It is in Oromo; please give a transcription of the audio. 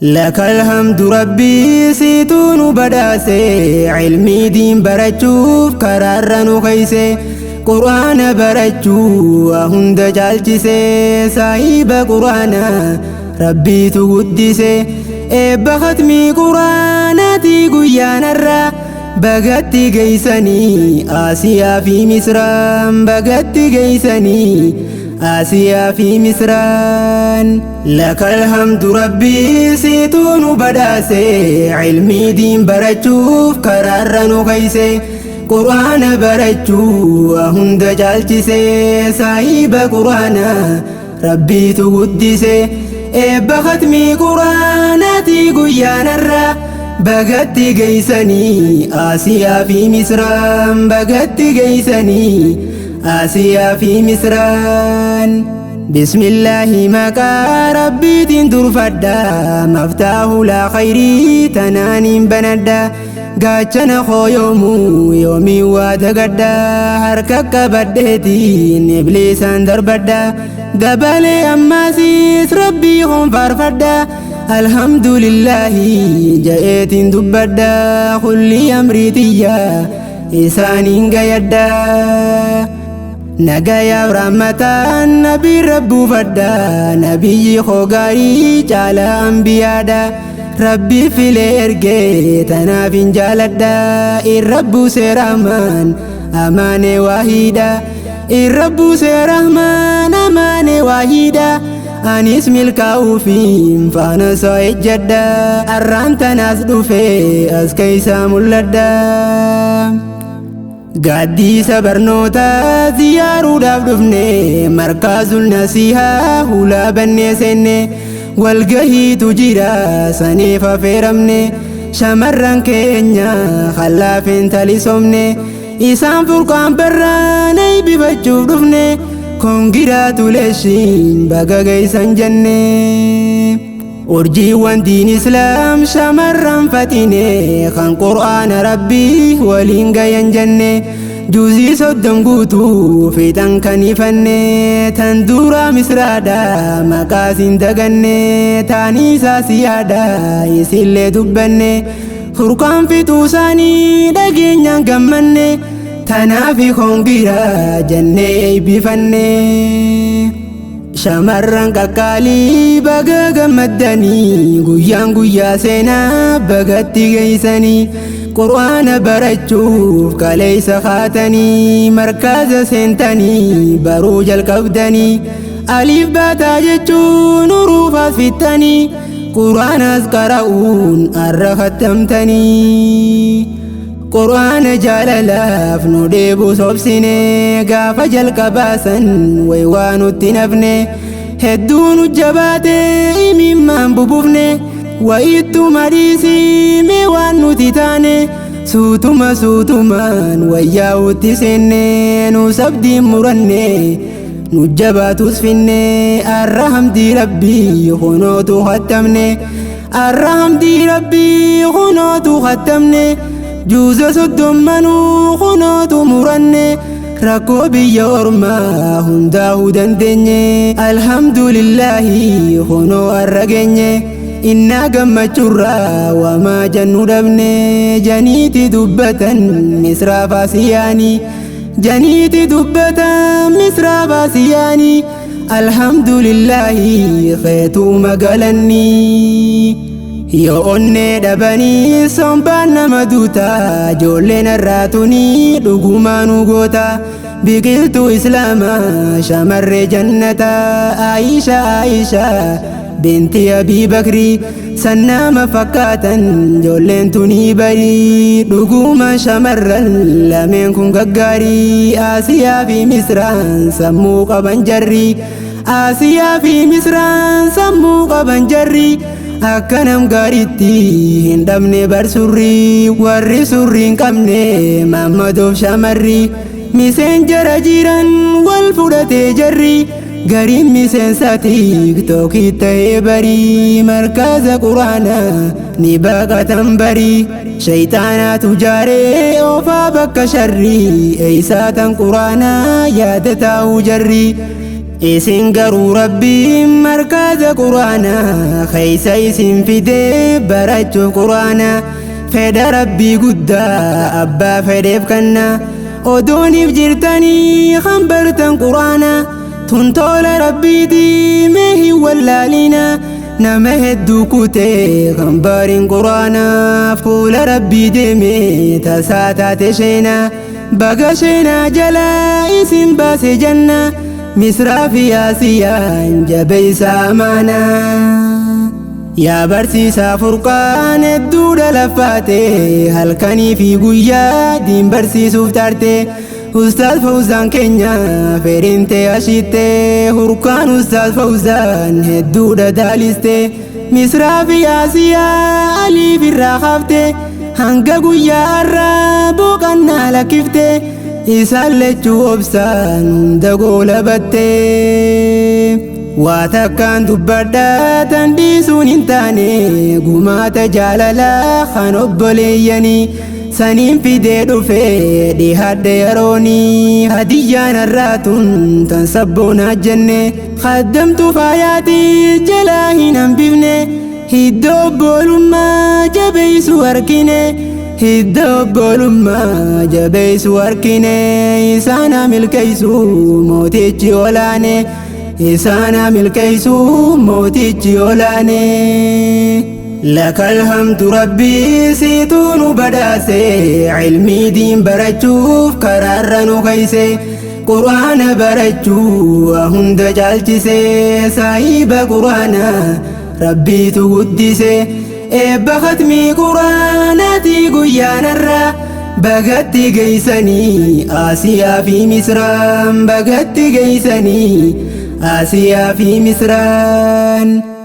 لك الحمد ربي سيتون بداسي علمي دين برجوف كرارن خيسي قرآن برجو هند جالجسي صاحب قرآن ربي تقدسي بختمي قرآناتي قيان الرا بغتي جيساني آسيا في مصر بغتي جيساني آسيا في مصران لك الحمد ربي سيتون بداسي علمي دين برجوف كرارن خيسي قرآن برجو هند جالجسي صاحب قرآن ربي تقدسي بختمي قرآناتي قيان الرا بغتي جيساني آسيا في مصر بغتي جيساني آسيا في مصران بسم الله مكا ربي تندر فدا مفتاح لا خيري تنانين بندا غاچنا خو يومي واتغدا حركك بدهتي نبليس اندر بدا دبلي اماسيس ربي هم فرفدا الحمد لله جئت دبدا كل امريتيا إسانين غيدا نجايا رحمتان نبي ربو فدا نبي خوغاري جالا أنبيادا ربي في الارجي تنافين جالدا الرب سيرحمان أمان واحدا الرب سيرحمان أمان واحدا أن اسم الكاوفين فانا سويت جدا أرانت ناس دوفي أسكيسا مولدا قادي سبرنوتا زيارو دفني مركز النسيها هلا بني سني والقهي تجيرا سنيفا فيرمني شمران كينيا خلافين تالي سومني إسان فرقان براني بفجوف دفني congratulations baga gaysan jenne urjiiwwan diin islaam shamarran fatine kan qur'aana rabbii waliin gayan jenne juuzii soddom guutuu fiixan kan ifanne tan dura misraadha maqaasin daganne taaniisaa siyaadha isillee dubbanne furqaan fixuu isaanii dhageenyaan gammanne تنافي خونغيرا جنة بفنة شمرن كالي بغا مدني غيا سينا بغتي جيساني قرآن برجوف كاليس خاتني مركز سنتني بروج الكبدني ألف باتا جتشون روفات فتني قرآن أذكرون أرختمتني قرآن جاللا فنو ديبو صبسيني غافا جلق باسن ويوانو تنفني هدونو جباتي ممان ببوفني وإيتو مريسي ميوانو تتاني سوتما وياو تسيني نو سبدي مرني نجباتو سفني الرحم دي ربي خنوتو ختمني الرحم دي ربي خنوتو ختمني جوزا صدوم منو خناتو مرني ركو بيورما هنداو دندني الحمد لله خنو الرقني إنا قم جرا وما جنو دبني جنيتي دبة مصر فاسياني جنيتي دبة مصر فاسياني الحمد لله خيتو مقالني yoo onnee dhabanii sombaan nama duuta ijoolleen har'aatuni dhugumaanuu goota biqiltuu islaamaa shamarree jannata Aayisha binti Abii Bakrii sannama fakkaatan ijoolleen tuni barii dhuguma shamarran lameen kun gaggaarii Aasiyaa fi Misraan sammuu qaban jarri Aasiyaa fi Misraan sammuu qaban jarri akkanam gaariitti hin dhabne bar surrii warri surrii hin qabne Maammadoof shamarri miseen jara jiran wal fudhatee jarri gariin miseensa tiiktookii ta'ee barii markaza quraanaa ni baqatan barii shayxaanaatu jaaree oofaa bakka sharrii eeysaatan quraanaa yaada taa'uu jarri isin garuu rabbiin markaza quraana keeysa isin fide barachuuf quraana fedha rabbii guddaa abbaa fedheef kanna odooniif jirtanii kan bartan quraana tun tola rabbiiti mee hin wallaalina nama hedduu kutee kan barin quraana fuula rabbii deeme tasaa taate sheena baga sheenaa jala isin baase janna misraa fi Aasiyaan jabeeysa amaana yaa barsiisaa furqaan hedduudha laffaate halkanii fi guyyaa diin barsiisuuf taarte Ustaaz Fawzaan keenya fedhinte ashitte hurkaan Ustaaz Fawzaan hedduudha daaliste misraa fi Aasiyaa aliif irraa hafte hanga guyyaa irraa boqannaa lakkifte isaan lechuu obsaan hunda goolabatte waa takkaan dubbadha tan dhiisuun hin taane gumaata jaalalaa kan obboleeyyanii saniin fidee dhufe dhihaadhe yeroonii hadiyyaan har'aatun tan sabboonaa jenne kaddamtu faayaatii jalaa hin hambifne hiddoo obbolummaa jabeeysu harkine hiddoo obbolummaa jabeeysu harkine isaana milkeeysu mootichi olaane isaana milkeeysu mootichi olaane لك الحمد ربي سيتون بداسي علمي دين برچوف قرار نخيسي قرآن برچو هند جالچسي صاحب قرآن ربي تقدسي إبا ختمي قرآناتي قيان الرا بغتي قيساني آسيا في مصران بغتي قيساني آسيا في مصران